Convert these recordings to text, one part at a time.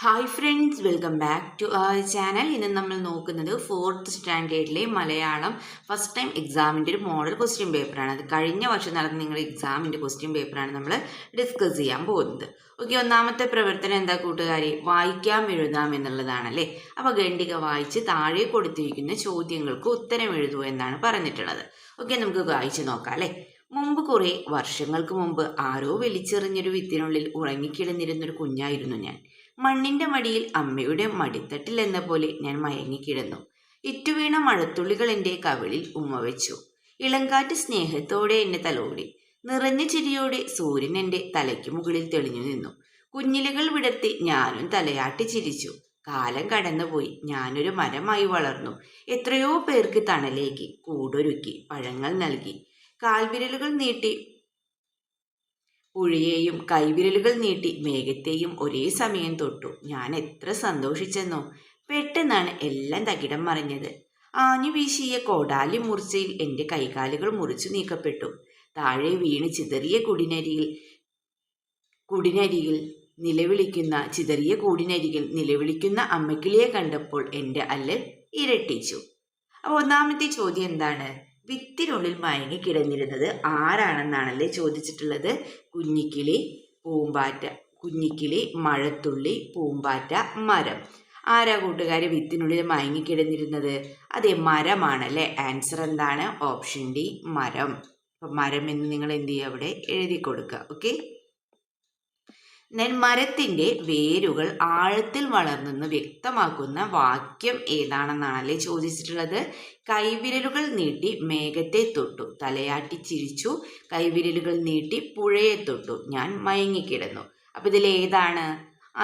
Hi friends, welcome back to our channel. ഇന്ന് നമ്മൾ നോക്കുന്നത് 4th സ്റ്റാൻഡേർഡിലെ മലയാളം ഫസ്റ്റ് ടൈം എക്സാമിൻ്റെ ഒരു മോഡൽ ക്വസ്റ്റ്യൻ പേപ്പറാണ്. അത് കഴിഞ്ഞ വർഷം നടന്ന നിങ്ങളുടെ എക്സാമിൻ്റെ ക്വസ്റ്റ്യൻ പേപ്പറാണ് നമ്മൾ ഡിസ്കസ് ചെയ്യാൻ പോകുന്നത്. ഓക്കെ, ഒന്നാമത്തെ പ്രവർത്തനം എന്താ കൂട്ടുകാരെ? വായിക്കാം എഴുതാം എന്നുള്ളതാണല്ലേ. അപ്പോൾ ഖണ്ഡിക വായിച്ച് താഴെ കൊടുത്തിരിക്കുന്ന ചോദ്യങ്ങൾക്ക് ഉത്തരം എഴുതൂ എന്നാണ് പറഞ്ഞിട്ടുള്ളത്. ഓക്കെ, നമുക്ക് വായിച്ച് നോക്കാം അല്ലേ. മുമ്പ് കുറേ വർഷങ്ങൾക്ക് മുമ്പ് ആരോ വലിച്ചെറിഞ്ഞൊരു വിത്തിനുള്ളിൽ ഉറങ്ങിക്കിടന്നിരുന്നൊരു കുഞ്ഞായിരുന്നു ഞാൻ. മണ്ണിന്റെ മടിയിൽ അമ്മയുടെ മടിത്തട്ടിൽ എന്ന പോലെ ഞാൻ മയങ്ങിക്കിടന്നു. ഇറ്റുവീണ മഴത്തുള്ളികൾ എൻ്റെ കവിളിൽ ഉമ്മ വെച്ചു. ഇളങ്കാറ്റ് സ്നേഹത്തോടെ എന്നെ തലോടി. നിറഞ്ഞ ചിരിയോടെ സൂര്യൻ എൻ്റെ തലയ്ക്ക് മുകളിൽ തെളിഞ്ഞു നിന്നു. കുഞ്ഞിലകൾ വിടർത്തി ഞാനും തലയാട്ടി ചിരിച്ചു. കാലം കടന്നുപോയി. ഞാനൊരു മരമായി വളർന്നു. എത്രയോ പേർക്ക് തണലേക്കി, കൂടൊരുക്കി, പഴങ്ങൾ നൽകി. കാൽവിരലുകൾ നീട്ടി പുഴയെയും കൈവിരലുകൾ നീട്ടി മേഘത്തെയും ഒരേ സമയം തൊട്ടു. ഞാൻ എത്ര സന്തോഷിച്ചെന്നോ. പെട്ടെന്നാണ് എല്ലാം തകിടം മറിഞ്ഞത്. ആഞ്ഞു വീശിയ കോടാലി മൂർച്ചയിൽ എൻ്റെ കൈകാലുകൾ മുറിച്ചു നീക്കപ്പെട്ടു. താഴെ വീണ് ചിതറിയ കൂടിനരികിൽ നിലവിളിക്കുന്ന അമ്മക്കിളിയെ കണ്ടപ്പോൾ എൻ്റെ അല്ലൽ ഇരട്ടിച്ചു. അപ്പോൾ ഒന്നാമത്തെ ചോദ്യം എന്താണ്? വിത്തിനുള്ളിൽ മയങ്ങിക്കിടന്നിരുന്നത് ആരാണെന്നാണല്ലേ ചോദിച്ചിട്ടുള്ളത്. കുഞ്ഞിക്കിളി, മഴത്തുള്ളി, പൂമ്പാറ്റ, മരം. ആരാ കൂട്ടുകാരെ വിത്തിനുള്ളിൽ മയങ്ങിക്കിടന്നിരുന്നത്? അതെ, മരമാണല്ലേ. ആൻസർ എന്താണ്? ഓപ്ഷൻ ഡി, മരം. അപ്പം മരം എന്ന് നിങ്ങൾ എന്ത് ചെയ്യുക? അവിടെ എഴുതി കൊടുക്കുക. ഓക്കെ, മരത്തിന്റെ വേരുകൾ ആഴത്തിൽ വളർന്നെന്ന് വ്യക്തമാക്കുന്ന വാക്യം ഏതാണെന്നാണല്ലേ ചോദിച്ചിട്ടുള്ളത്. കൈവിരലുകൾ നീട്ടി മേഘത്തെ തൊട്ടു, തലയാട്ടി ചിരിച്ചു. കൈവിരലുകൾ നീട്ടി പുഴയെ തൊട്ടു, ഞാൻ മയങ്ങിക്കിടന്നു. അപ്പൊ ഇതിൽ ഏതാണ്?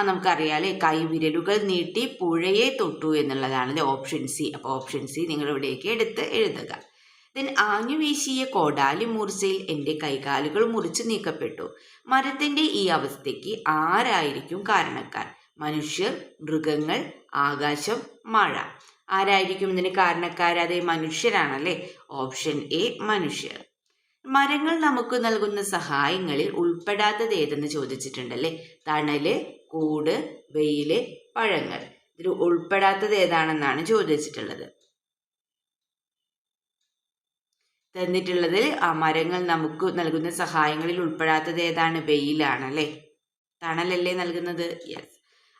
നമുക്കറിയാലേ, കൈവിരലുകൾ നീട്ടി പുഴയെ തൊട്ടു എന്നുള്ളതാണ് ഓപ്ഷൻ സി. അപ്പോൾ ഓപ്ഷൻ സി നിങ്ങൾ ഇവിടേക്ക് എടുത്ത് എഴുതുക. ആഞ്ഞു വീശിയ കോടാലി മൂർച്ചയിൽ എൻ്റെ കൈകാലുകൾ മുറിച്ചു നീക്കപ്പെട്ടു. മരത്തിന്റെ ഈ അവസ്ഥയ്ക്ക് ആരായിരിക്കും കാരണക്കാർ? മനുഷ്യർ, മൃഗങ്ങൾ, ആകാശം, മഴ. ആരായിരിക്കും ഇതിന് കാരണക്കാർ? അതേ, മനുഷ്യരാണല്ലേ. ഓപ്ഷൻ എ, മനുഷ്യർ. മരങ്ങൾ നമുക്ക് നൽകുന്ന സഹായങ്ങളിൽ ഉൾപ്പെടാത്തത് ഏതെന്ന് ചോദിച്ചിട്ടുണ്ടല്ലേ. തണല്, കൂട്, വെയില്, പഴങ്ങൾ. ഇതിൽ ഉൾപ്പെടാത്തത് ഏതാണെന്നാണ് ചോദിച്ചിട്ടുള്ളത്. തന്നിട്ടുള്ളതിൽ മരങ്ങൾ നമുക്ക് നൽകുന്ന സഹായങ്ങളിൽ ഉൾപ്പെടാത്തത് ഏതാണ്? വെയിലാണ് അല്ലേ. തണലല്ലേ നൽകുന്നത്? യെസ്.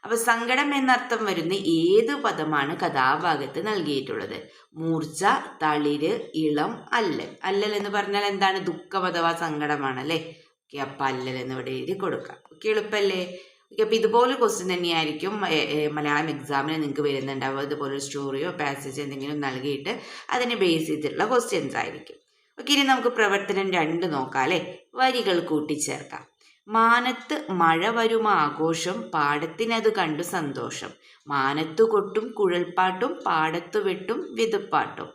അപ്പൊ സങ്കടം എന്നർത്ഥം വരുന്ന ഏത് പദമാണ് കഥാഭാഗത്ത് നൽകിയിട്ടുള്ളത്? മൂർച്ച, തളിര്, ഇളം, അല്ലൽ. അല്ലൽ എന്ന് പറഞ്ഞാൽ എന്താണ്? ദുഃഖം അഥവാ സങ്കടമാണ് അല്ലേ. ഓക്കെ, അപ്പൊ അല്ലൽ എന്ന് ഇവിടെ എഴുതി കൊടുക്കാം. ഓക്കെ, എളുപ്പല്ലേ. ഓക്കെ, അപ്പൊ ഇതുപോലെ ക്വസ്റ്റ്യൻ തന്നെയായിരിക്കും മലയാളം എക്സാമിന് നിങ്ങൾക്ക് വരുന്നുണ്ടാവുക. ഇതുപോലെ സ്റ്റോറിയോ പാസേജ് എന്തെങ്കിലും നൽകിയിട്ട് അതിനെ ബേസ് ചെയ്തിട്ടുള്ള ക്വസ്റ്റ്യൻസ് ആയിരിക്കും. ഓക്കെ, ഇനി നമുക്ക് പ്രവർത്തനം 2 നോക്കാം അല്ലേ. വരികൾ കൂട്ടിച്ചേർക്കാം. മാനത്ത് മഴ വരും ആഘോഷം, പാടത്തിനത് കണ്ടു സന്തോഷം. മാനത്തു കൊട്ടും കുഴൽപ്പാട്ടും, പാടത്തു വെട്ടും വിതുപ്പാട്ടും.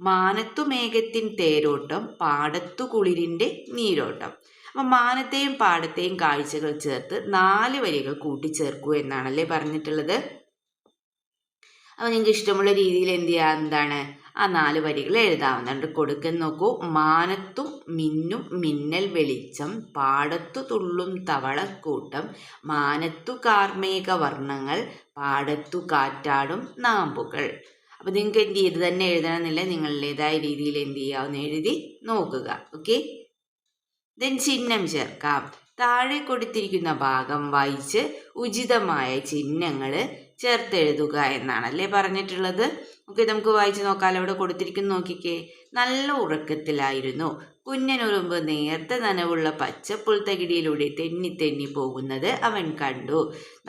മാനത്തു മേഘത്തിൻ തേരോട്ടം, പാടത്തു കുളിരിൻ്റെ നീരോട്ടം. അപ്പം മാനത്തെയും പാടത്തെയും കാഴ്ചകൾ ചേർത്ത് 4 വരികൾ കൂട്ടിച്ചേർക്കൂ എന്നാണല്ലേ പറഞ്ഞിട്ടുള്ളത്. അപ്പോൾ നിങ്ങൾക്ക് ഇഷ്ടമുള്ള രീതിയിൽ എന്ത് ചെയ്യുക? എന്താണ്? ആ 4 വരികൾ എഴുതാവുന്നുണ്ട്. കൊടുക്കുന്ന നോക്കൂ. മാനത്തും മിന്നും മിന്നൽ വെളിച്ചം, പാടത്തു തുള്ളും തവളക്കൂട്ടം, മാനത്തു കാർമേഘ വർണ്ണങ്ങൾ, പാടത്തു കാറ്റാടും നാമ്പുകൾ. അപ്പോൾ നിങ്ങൾക്ക് എന്ത് ചെയ്ത് തന്നെ എഴുതണമെന്നില്ല, നിങ്ങളുടേതായ രീതിയിൽ എന്ത് ചെയ്യാവുന്ന എഴുതി നോക്കുക. ഓക്കെ, ചിഹ്നം ചേർക്കാം. താഴെ കൊടുത്തിരിക്കുന്ന ഭാഗം വായിച്ച് ഉചിതമായ ചിഹ്നങ്ങൾ ചേർത്തെഴുതുക എന്നാണല്ലേ പറഞ്ഞിട്ടുള്ളത്. ഓക്കെ, നമുക്ക് വായിച്ച് നോക്കാം. അവിടെ കൊടുത്തിരിക്കുന്ന നോക്കിക്കേ. നല്ല ഉറക്കത്തിലായിരുന്നു കുഞ്ഞനുറുമ്പ്. നേർത്ത നനവുള്ള പച്ചപ്പുൽത്തകിടിയിലൂടെ തെന്നി തെന്നി പോകുന്നത് അവൻ കണ്ടു.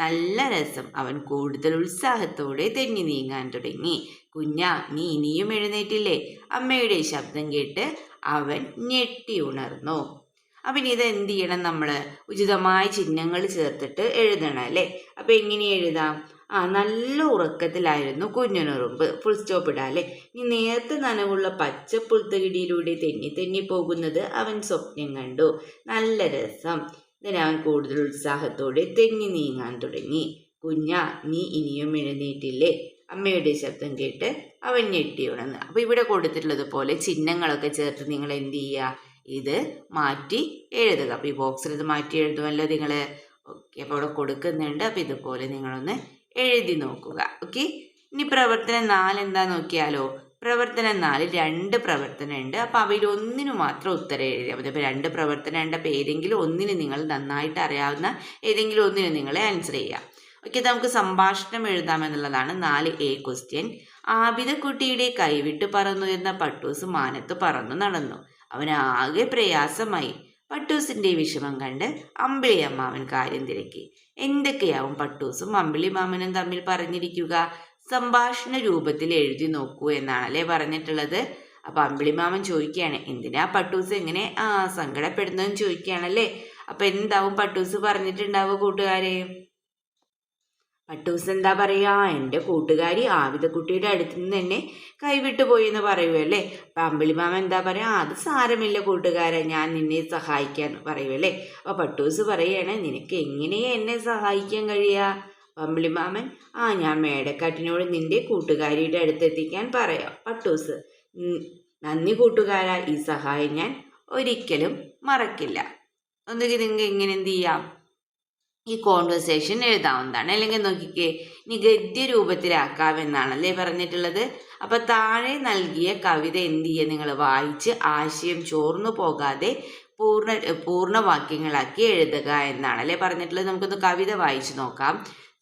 നല്ല രസം. അവൻ കൂടുതൽ ഉത്സാഹത്തോടെ തെന്നി നീങ്ങാൻ തുടങ്ങി. കുഞ്ഞാ, നീ ഇനിയും എഴുന്നേറ്റില്ലേ? അമ്മയുടെ ശബ്ദം കേട്ട് അവൻ ഞെട്ടി ഉണർന്നു. അപ്പം ഇത് എന്ത് ചെയ്യണം? നമ്മൾ ഉചിതമായ ചിഹ്നങ്ങൾ ചേർത്തിട്ട് എഴുതണം അല്ലേ. അപ്പം എങ്ങനെ എഴുതാം? നല്ല ഉറക്കത്തിലായിരുന്നു കുഞ്ഞനുറുമ്പ്. ഫുൾ സ്റ്റോപ്പ് ഇടാം അല്ലേ. ഇനി നേരത്തെ നനവുള്ള പച്ചപ്പുൽത്തകിടിയിലൂടെ തെന്നി തെന്നി പോകുന്നത് അവൻ സ്വപ്നം കണ്ടു. നല്ല രസം. അവൻ കൂടുതൽ ഉത്സാഹത്തോടെ തെന്നി നീങ്ങാൻ തുടങ്ങി. കുഞ്ഞാ, നീ ഇനിയും എഴുന്നേറ്റില്ലേ? അമ്മയുടെ ശബ്ദം കേട്ട് അവൻ ഞെട്ടി ഉണർന്നു. അപ്പോൾ ഇവിടെ കൊടുത്തിട്ടുള്ളത് പോലെ ചിഹ്നങ്ങളൊക്കെ ചേർത്ത് നിങ്ങൾ എന്ത് ചെയ്യുക? ഇത് മാറ്റി എഴുതുക. അപ്പോൾ ഈ ബോക്സിൽ ഇത് മാറ്റി എഴുതുമല്ലോ നിങ്ങൾ. ഓക്കെ, അപ്പോൾ അവിടെ കൊടുക്കുന്നുണ്ട്. അപ്പോൾ ഇതുപോലെ നിങ്ങളൊന്ന് എഴുതി നോക്കുക. ഓക്കെ, ഇനി പ്രവർത്തനം 4 എന്താ നോക്കിയാലോ. പ്രവർത്തനം 4 2 പ്രവർത്തനം ഉണ്ട്. അപ്പോൾ അവയിൽ ഒന്നിനു മാത്രം ഉത്തരം എഴുതിയാൽ മതി. അപ്പോൾ 2 പ്രവർത്തനം ഉണ്ട്. അപ്പോൾ ഏതെങ്കിലും ഒന്നിന് നിങ്ങൾ നന്നായിട്ട് അറിയാവുന്ന ഏതെങ്കിലും ഒന്നിന് നിങ്ങൾ ആൻസർ ചെയ്യാം. ഓക്കെ, നമുക്ക് സംഭാഷണം എഴുതാമെന്നുള്ളതാണ് 4A ക്വസ്റ്റ്യൻ. ആബിദക്കുട്ടിയുടെ കൈവിട്ട് പറന്നുയർന്ന പട്ടൂസ് മാനത്ത് പറന്നു നടന്നു. അവനാകെ പ്രയാസമായി. പട്ടൂസിന്റെ വിഷമം കണ്ട് അമ്പിളി അമ്മാവൻ കാര്യം തിരക്കി. എന്തൊക്കെയാവും പട്ടൂസും അമ്പിളി മാമനും തമ്മിൽ പറഞ്ഞിരിക്കുക? സംഭാഷണ രൂപത്തിൽ എഴുതി നോക്കൂ എന്നാണല്ലേ പറഞ്ഞിട്ടുള്ളത്. അപ്പൊ അമ്പിളി മാമൻ ചോദിക്കുകയാണ്, എന്തിനാ പട്ടൂസ് എങ്ങനെ സങ്കടപ്പെടുന്നതെന്ന് ചോദിക്കുകയാണല്ലേ. അപ്പൊ എന്താവും പട്ടൂസ് പറഞ്ഞിട്ടുണ്ടാവുക കൂട്ടുകാരെ? പട്ടൂസ് എന്താ പറയാ? എൻ്റെ കൂട്ടുകാരി ആവിതക്കുട്ടിയുടെ അടുത്ത് നിന്ന് എന്നെ കൈവിട്ടു പോയി എന്ന് പറയുമല്ലേ. അപ്പം അമ്പിളിമാമ എന്താ പറയാ? അത് സാരമില്ല കൂട്ടുകാരെ, ഞാൻ നിന്നെ സഹായിക്കാൻ പറയുമല്ലേ. അപ്പൊ പട്ടൂസ് പറയാണ്, നിനക്ക് എങ്ങനെയാ എന്നെ സഹായിക്കാൻ കഴിയുക? അമ്പിളിമാമൻ, ഞാൻ മേടക്കാട്ടിനോട് നിന്റെ കൂട്ടുകാരിയുടെ അടുത്തെത്തിക്കാൻ പറയാം. പട്ടൂസ്, നന്ദി കൂട്ടുകാരാ, ഈ സഹായം ഞാൻ ഒരിക്കലും മറക്കില്ല. ഒന്നുകിൽ നിങ്ങൾക്ക് എങ്ങനെ എന്ത് ചെയ്യാം? ഈ കോൺവെർസേഷൻ എഴുതാവുന്നതാണ്. അല്ലെങ്കിൽ നോക്കിക്കേ, ഇനി ഗദ്യ രൂപത്തിലാക്കാമെന്നാണല്ലേ പറഞ്ഞിട്ടുള്ളത്. അപ്പൊ താഴെ നൽകിയ കവിത എന്ത് ചെയ്യുക? നിങ്ങൾ വായിച്ച് ആശയം ചോർന്നു പോകാതെ പൂർണ്ണവാക്യങ്ങളാക്കി എഴുതുക എന്നാണല്ലേ പറഞ്ഞിട്ടുള്ളത്. നമുക്കൊന്ന് കവിത വായിച്ചു നോക്കാം.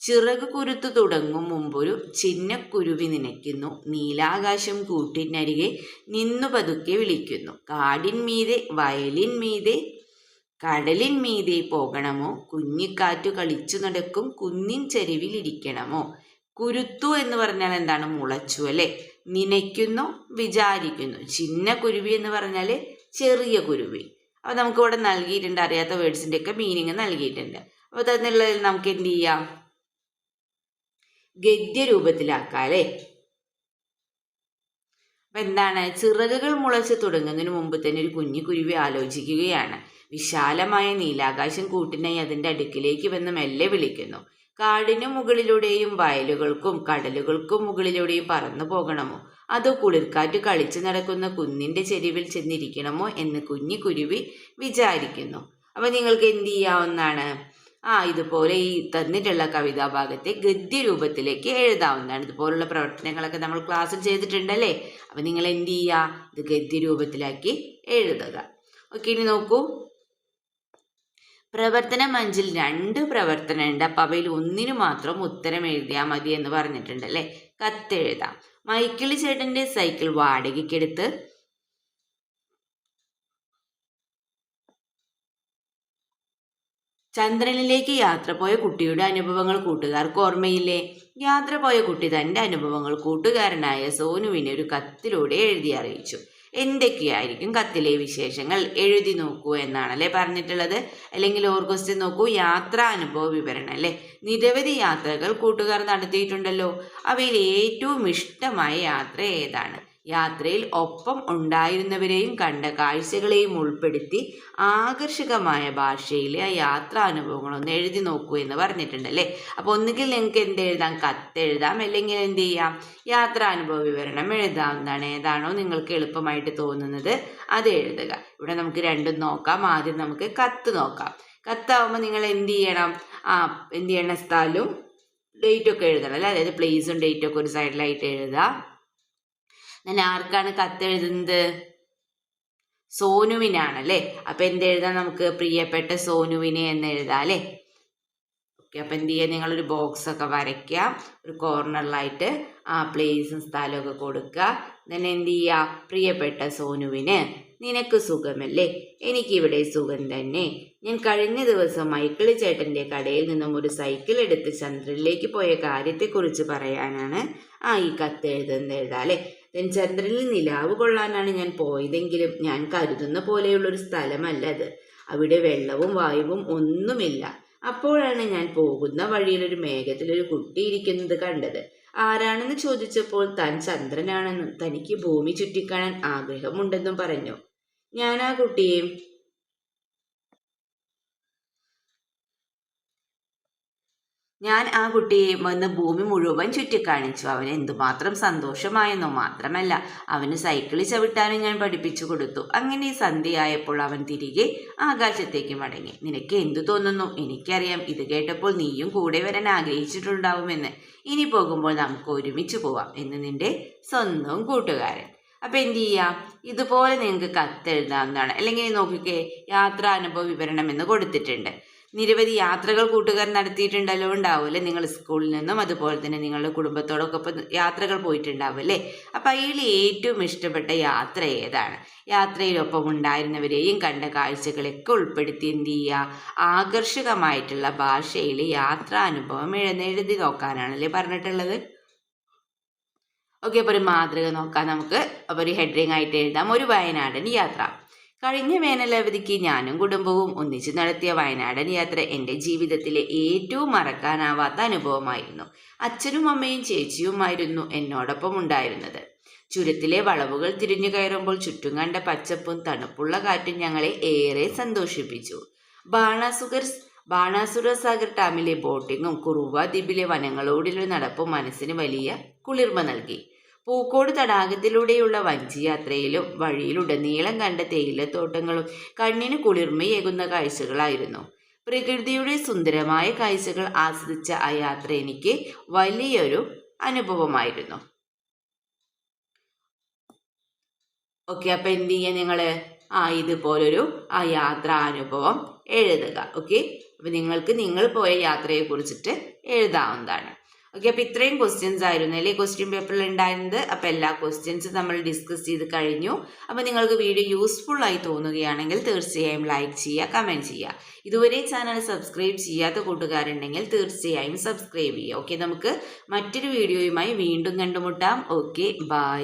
ചിറക് കുരുത്തു തുടങ്ങും മുമ്പൊരു ചിന്നക്കുരുവി നനയ്ക്കുന്നു. നീലാകാശം കൂട്ടിനരികെ നിന്നു പതുക്കെ വിളിക്കുന്നു. കാടിന്മീതെ വയലിന്മീതെ കടലിന്മീതെ പോകണമോ? കുഞ്ഞിക്കാറ്റു കളിച്ചു നടക്കും കുന്നിൻ ചെരുവിൽ ഇരിക്കണമോ? കുരുത്തു എന്ന് പറഞ്ഞാൽ എന്താണ്? മുളച്ചു അല്ലെ. നനയ്ക്കുന്നു, വിചാരിക്കുന്നു. ചിന്ന കുരുവി എന്ന് പറഞ്ഞാൽ ചെറിയ കുരുവി. അപ്പൊ നമുക്ക് ഇവിടെ നൽകിയിട്ടുണ്ട്, അറിയാത്ത വേർഡ്സിന്റെ ഒക്കെ മീനിങ് നൽകിയിട്ടുണ്ട്. അപ്പൊ തന്നുള്ളതിൽ നമുക്ക് എന്ത് ചെയ്യാം? ഗദ്യ രൂപത്തിലാക്കാം അല്ലെ. അപ്പൊ എന്താണ്? ചിറകുകൾ മുളച്ച് തുടങ്ങുന്നതിന് മുമ്പ് തന്നെ ഒരു കുഞ്ഞു കുരുവി ആലോചിക്കുകയാണ്. വിശാലമായ നീലാകാശം കൂട്ടിനായി അതിൻ്റെ അടുക്കിലേക്ക് വന്ന് മെല്ലെ വിളിക്കുന്നു. കാടിനു മുകളിലൂടെയും വയലുകൾക്കും കടലുകൾക്കും മുകളിലൂടെയും പറന്നു പോകണമോ? അതോ കുളിർക്കാറ്റ് കളിച്ചു നടക്കുന്ന കുന്നിൻ്റെ ചെരുവിൽ ചെന്നിരിക്കണമോ എന്ന് കുഞ്ഞു കുരുവി വിചാരിക്കുന്നു. അപ്പൊ നിങ്ങൾക്ക് എന്ത് ചെയ്യാവുന്നതാണ്? ഇതുപോലെ ഈ തന്നിട്ടുള്ള കവിതാഭാഗത്തെ ഗദ്യ രൂപത്തിലേക്ക് എഴുതാവുന്നതാണ്. ഇതുപോലുള്ള പ്രവർത്തനങ്ങളൊക്കെ നമ്മൾ ക്ലാസ്സിൽ ചെയ്തിട്ടുണ്ടല്ലേ. അപ്പൊ നിങ്ങൾ എന്ത് ചെയ്യുക? ഇത് ഗദ്യ രൂപത്തിലാക്കി എഴുതുക. ഓക്കെ, ഇനി നോക്കൂ. പ്രവർത്തനം 5 2 പ്രവർത്തനം ഉണ്ട്. അപ്പം അവയിൽ ഒന്നിനു മാത്രം ഉത്തരം എഴുതിയാൽ മതി എന്ന് പറഞ്ഞിട്ടുണ്ട് അല്ലേ. കത്തെഴുതാം. മൈക്കിളി ചേട്ടൻ്റെ സൈക്കിൾ വാടകയ്ക്കെടുത്ത് ചന്ദ്രനിലേക്ക് യാത്ര പോയ കുട്ടിയുടെ അനുഭവങ്ങൾ കൂട്ടുകാർക്ക് ഓർമ്മയില്ലേ? യാത്ര പോയ കുട്ടി തൻ്റെ അനുഭവങ്ങൾ കൂട്ടുകാരനായ സോനുവിനെ ഒരു കത്തിലൂടെ എഴുതി അറിയിച്ചു. എന്തൊക്കെയായിരിക്കും കത്തിലെ വിശേഷങ്ങൾ? എഴുതി നോക്കൂ എന്നാണല്ലേ പറഞ്ഞിട്ടുള്ളത്. അല്ലെങ്കിൽ ക്വസ്റ്റ്യൻ നോക്കൂ, യാത്രാ അനുഭവ വിവരണം അല്ലേ. നിരവധി യാത്രകൾ കൂട്ടുകാർ നടത്തിയിട്ടുണ്ടല്ലോ. അവയിൽ ഏറ്റവും ഇഷ്ടമായ യാത്ര ഏതാണ്? യാത്രയിൽ ഒപ്പം ഉണ്ടായിരുന്നവരെയും കണ്ട കാഴ്ചകളെയും ഉൾപ്പെടുത്തി ആകർഷകമായ ഭാഷയിലെ ആ യാത്രാനുഭവങ്ങളൊന്ന് എഴുതി നോക്കൂ എന്ന് പറഞ്ഞിട്ടുണ്ടല്ലേ. അപ്പോൾ ഒന്നുകിൽ നിങ്ങൾക്ക് എന്തെഴുതാം? കത്തെഴുതാം, അല്ലെങ്കിൽ എന്ത് ചെയ്യാം? യാത്രാനുഭവ വിവരണം എഴുതാവുന്നതാണ്. ഏതാണോ നിങ്ങൾക്ക് എളുപ്പമായിട്ട് തോന്നുന്നത് അത് എഴുതുക. ഇവിടെ നമുക്ക് രണ്ടും നോക്കാം. ആദ്യം നമുക്ക് കത്ത് നോക്കാം. കത്താവുമ്പോൾ നിങ്ങൾ എന്ത് ചെയ്യണം? സ്ഥലവും ഡേറ്റും ഒക്കെ എഴുതണം അല്ലേ. അതായത് പ്ലേസും ഡേറ്റും ഒക്കെ ഒരു സൈഡിലായിട്ട് എഴുതാം. ഞാൻ ആർക്കാണ് കത്തെഴുതുന്നത്? സോനുവിനാണല്ലേ. അപ്പൊ എന്തെഴുതാം നമുക്ക്? പ്രിയപ്പെട്ട സോനുവിനെ എന്ന് എഴുതാം അല്ലേ. ഓക്കെ, അപ്പൊ എന്ത് ചെയ്യുക? നിങ്ങളൊരു ബോക്സ് ഒക്കെ വരയ്ക്കുക. ഒരു കോർണറിലായിട്ട് പ്ലേസും സ്ഥലമൊക്കെ കൊടുക്കുക. then എന്ത് ചെയ്യുക? പ്രിയപ്പെട്ട സോനുവിന്, നിനക്ക് സുഖമല്ലേ? എനിക്കിവിടെ സുഖം തന്നെ. ഞാൻ കഴിഞ്ഞ ദിവസം മൈക്കിളി ചേട്ടൻ്റെ കടയിൽ നിന്നും ഒരു സൈക്കിൾ എടുത്ത് ചന്ദ്രനിലേക്ക് പോയ കാര്യത്തെക്കുറിച്ച് പറയാനാണ് ഈ കത്ത് എഴുതാം അല്ലേ. ചന്ദ്രനിൽ നിലാവ് കൊള്ളാനാണ് ഞാൻ പോയതെങ്കിലും ഞാൻ കരുതുന്ന പോലെയുള്ളൊരു സ്ഥലമല്ല അത്. അവിടെ വെള്ളവും വായുവും ഒന്നുമില്ല. അപ്പോഴാണ് ഞാൻ പോകുന്ന വഴിയിൽ ഒരു മേഘത്തിലൊരു കുട്ടി ഇരിക്കുന്നത് കണ്ടത്. ആരാണെന്ന് ചോദിച്ചപ്പോൾ താൻ ചന്ദ്രനാണെന്നും തനിക്ക് ഭൂമി ചുറ്റിക്കാണാൻ ആഗ്രഹമുണ്ടെന്നും പറഞ്ഞു. ഞാൻ ആ കുട്ടിയെ ഞാൻ ആ കുട്ടിയെ വന്ന് ഭൂമി മുഴുവൻ ചുറ്റിക്കാണിച്ചു. അവന് എന്തുമാത്രം സന്തോഷമായെന്നോ. മാത്രമല്ല അവന് സൈക്കിളിൽ ചവിട്ടാനും ഞാൻ പഠിപ്പിച്ചു കൊടുത്തു. അങ്ങനെ സന്ധ്യയായപ്പോൾ അവൻ തിരികെ ആകാശത്തേക്ക് മടങ്ങി. നിനക്ക് എന്തു തോന്നുന്നു? എനിക്കറിയാം ഇത് കേട്ടപ്പോൾ നീയും കൂടെ വരാൻ ആഗ്രഹിച്ചിട്ടുണ്ടാവുമെന്ന്. ഇനി പോകുമ്പോൾ നമുക്ക് ഒരുമിച്ച് പോവാം എന്ന് നിന്റെ സ്വന്തം കൂട്ടുകാരൻ. അപ്പൊ എന്ത് ചെയ്യാം, ഇതുപോലെ നിങ്ങൾക്ക് കത്തെഴുതാവുന്നതാണ്. അല്ലെങ്കിൽ നോക്കിക്കേ, യാത്രാനുഭവ വിവരണം എന്ന് കൊടുത്തിട്ടുണ്ട്. നിരവധി യാത്രകൾ കൂട്ടുകാർ നടത്തിയിട്ടുണ്ടല്ലോ, ഉണ്ടാവുമല്ലേ? നിങ്ങൾ സ്കൂളിൽ നിന്നും അതുപോലെ തന്നെ നിങ്ങളുടെ കുടുംബത്തോടൊക്കെ ഒപ്പം യാത്രകൾ പോയിട്ടുണ്ടാവും അല്ലേ? അപ്പം അതിൽ ഏറ്റവും ഇഷ്ടപ്പെട്ട യാത്ര ഏതാണ്? യാത്രയിലൊപ്പം ഉണ്ടായിരുന്നവരെയും കണ്ട കാഴ്ചകളൊക്കെ ഉൾപ്പെടുത്തി എന്ത് ചെയ്യുക, ആകർഷകമായിട്ടുള്ള ഭാഷയിൽ യാത്രാനുഭവം എഴുതി നോക്കാനാണല്ലേ പറഞ്ഞിട്ടുള്ളത്. ഓക്കെ, അപ്പോൾ ഒരു മാതൃക നോക്കാം നമുക്ക്. അപ്പോൾ ഒരു ഹെഡറിങ് ആയിട്ട് എഴുതാം, ഒരു വയനാടൻ യാത്ര. കഴിഞ്ഞ വേനലവധിക്ക് ഞാനും കുടുംബവും ഒന്നിച്ചു നടത്തിയ വയനാടൻ യാത്ര എൻ്റെ ജീവിതത്തിലെ ഏറ്റവും മറക്കാനാവാത്ത അനുഭവമായിരുന്നു. അച്ഛനും അമ്മയും ചേച്ചിയുമായിരുന്നു എന്നോടൊപ്പം ഉണ്ടായിരുന്നത്. ചുരത്തിലെ വളവുകൾ തിരിഞ്ഞു കയറുമ്പോൾ ചുറ്റും കണ്ട പച്ചപ്പും തണുപ്പുള്ള കാറ്റും ഞങ്ങളെ ഏറെ സന്തോഷിപ്പിച്ചു. ബാണാസുര സാഗർ ഡാമിലെ ബോട്ടിങ്ങും കുറുവ ദ്വീപിലെ വനങ്ങളോടുള്ള നടപ്പും മനസ്സിന് വലിയ കുളിർമ നൽകി. പൂക്കോട് തടാകത്തിലൂടെയുള്ള വഞ്ചിയാത്രയിലും വഴിയിലുടനീളം കണ്ട തേയിലത്തോട്ടങ്ങളും കണ്ണിന് കുളിർമയേകുന്ന കാഴ്ചകളായിരുന്നു. പ്രകൃതിയുടെ സുന്ദരമായ കാഴ്ചകൾ ആസ്വദിച്ച ആ യാത്ര എനിക്ക് വലിയൊരു അനുഭവമായിരുന്നു. ഓക്കെ, അപ്പം എന്ത് ചെയ്യുക നിങ്ങൾ ഇതുപോലൊരു യാത്രാനുഭവം എഴുതുക. ഓക്കെ, അപ്പം നിങ്ങൾ പോയ യാത്രയെ കുറിച്ചിട്ട് എഴുതാവുന്നതാണ്. ഓക്കെ, അപ്പോൾ ഇത്രയും ക്വസ്റ്റ്യൻസ് ആയിരുന്നു അല്ലേ ക്വസ്റ്റ്യൻ പേപ്പറിൽ ഉണ്ടായിരുന്നത്. അപ്പോൾ എല്ലാ ക്വസ്റ്റ്യൻസും നമ്മൾ ഡിസ്കസ് ചെയ്ത് കഴിഞ്ഞു. അപ്പോൾ നിങ്ങൾക്ക് വീഡിയോ യൂസ്ഫുൾ ആയി തോന്നുകയാണെങ്കിൽ തീർച്ചയായും ലൈക്ക് ചെയ്യുക, കമൻറ്റ് ചെയ്യുക. ഇതുവരെ ചാനൽ സബ്സ്ക്രൈബ് ചെയ്യാത്ത കൂട്ടുകാരുണ്ടെങ്കിൽ തീർച്ചയായും സബ്സ്ക്രൈബ് ചെയ്യുക. ഓക്കെ, നമുക്ക് മറ്റൊരു വീഡിയോയുമായി വീണ്ടും കണ്ടുമുട്ടാം. Okay, by.